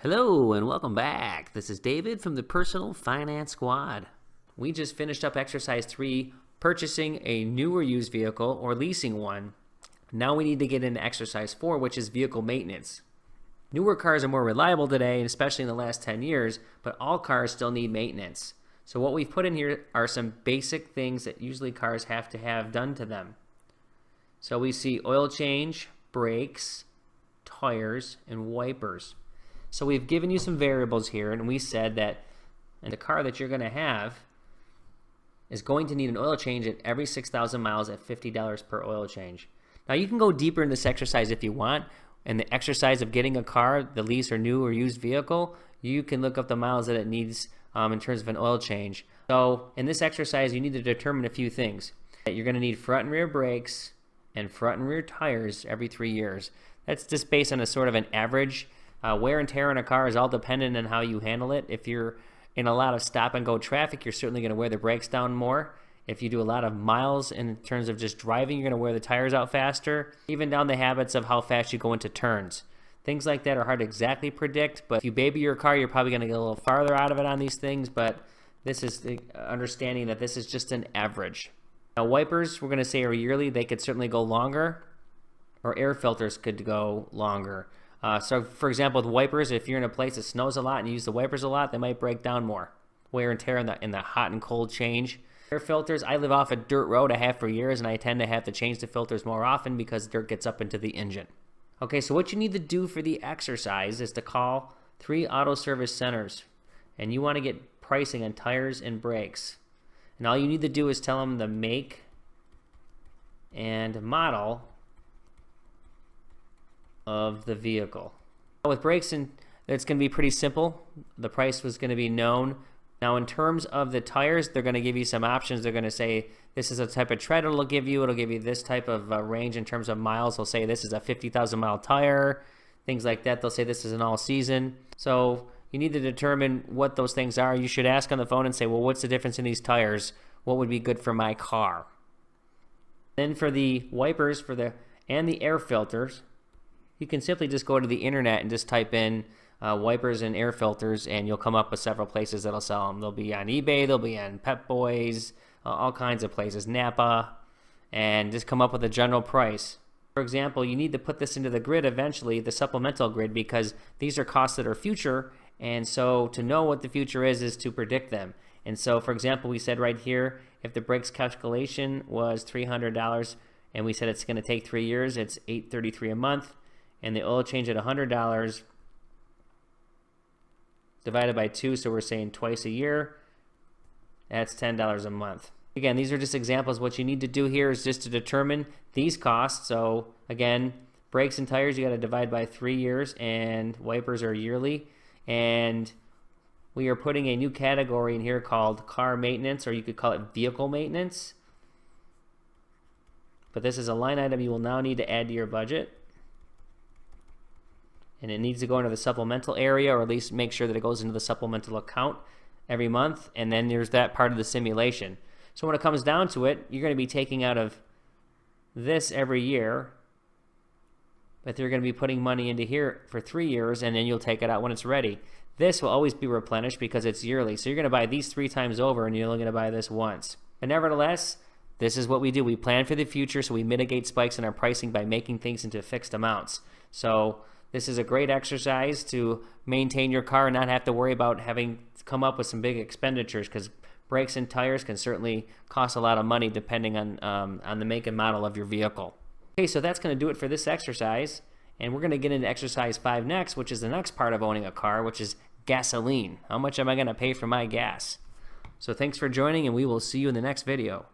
Hello and welcome back. This is David from the Personal Finance Squad. We just finished up exercise 3, purchasing a new or used vehicle or leasing one. Now we need to get into exercise 4, which is vehicle maintenance. Newer cars are more reliable today, and especially in the last 10 years, but all cars still need maintenance. So what we've put in here are some basic things that usually cars have to have done to them. So we see oil change, brakes, tires, and wipers. So we've given you some variables here, and we said that the car that you're going to have is going to need an oil change at every 6,000 miles at $50 per oil change. Now you can go deeper in this exercise if you want, and the exercise of getting a car, the lease or new or used vehicle, you can look up the miles that it needs in terms of an oil change. So in this exercise, you need to determine a few things. That you're going to need front and rear brakes and front and rear tires every 3 years. That's just based on a sort of an average. Wear and tear on a car is all dependent on how you handle it. If you're in a lot of stop and go traffic, you're certainly going to wear the brakes down more. If you do a lot of miles in terms of just driving, you're going to wear the tires out faster. Even down the habits of how fast you go into turns. Things like that are hard to exactly predict, but if you baby your car, you're probably going to get a little farther out of it on these things, but this is the understanding that this is just an average. Now wipers, we're going to say are yearly. They could certainly go longer, or air filters could go longer. So for example, with wipers, if you're in a place that snows a lot and you use the wipers a lot, they might break down more. Wear and tear in the hot and cold change. Air filters, I live off a dirt road, I have for years, and I tend to have to change the filters more often because dirt gets up into the engine. Okay, so what you need to do for the exercise is to call 3 auto service centers, and you want to get pricing on tires and brakes. And all you need to do is tell them the make and model of the vehicle. With brakes, it's going to be pretty simple. The price was going to be known. Now in terms of the tires, they're going to give you some options. They're going to say this is a type of tread it'll give you this type of range in terms of miles. They'll say this is a 50,000 mile tire, things like that. They'll say this is an all season. So you need to determine what those things are. You should ask on the phone and say, well, what's the difference in these tires? What would be good for my car? Then for the wipers and the air filters, you can simply just go to the internet and just type in wipers and air filters, and you'll come up with several places that'll sell them. They'll be on eBay, they'll be on Pep Boys, all kinds of places, Napa, and just come up with a general price. For example, you need to put this into the grid eventually, the supplemental grid, because these are costs that are future, and so to know what the future is to predict them. And so, for example, we said right here, if the brakes calculation was $300, and we said it's going to take 3 years, it's $833 a month. And the oil change at $100 divided by 2, so we're saying twice a year, that's $10 a month. Again, these are just examples. What you need to do here is just to determine these costs. So again, brakes and tires, you got to divide by 3 years, and wipers are yearly. And we are putting a new category in here called car maintenance, or you could call it vehicle maintenance. But this is a line item you will now need to add to your budget. And it needs to go into the supplemental area, or at least make sure that it goes into the supplemental account every month. And then there's that part of the simulation. So when it comes down to it, you're going to be taking out of this every year, but they're going to be putting money into here for 3 years, and then you'll take it out when it's ready. This will always be replenished because it's yearly. So you're going to buy these 3 times over, and you're only going to buy this once. But nevertheless, this is what we do. We plan for the future, so we mitigate spikes in our pricing by making things into fixed amounts. So this is a great exercise to maintain your car and not have to worry about having to come up with some big expenditures, because brakes and tires can certainly cost a lot of money depending on the make and model of your vehicle. Okay, so that's going to do it for this exercise, and we're going to get into exercise 5 next, which is the next part of owning a car, which is gasoline. How much am I going to pay for my gas? So thanks for joining, and we will see you in the next video.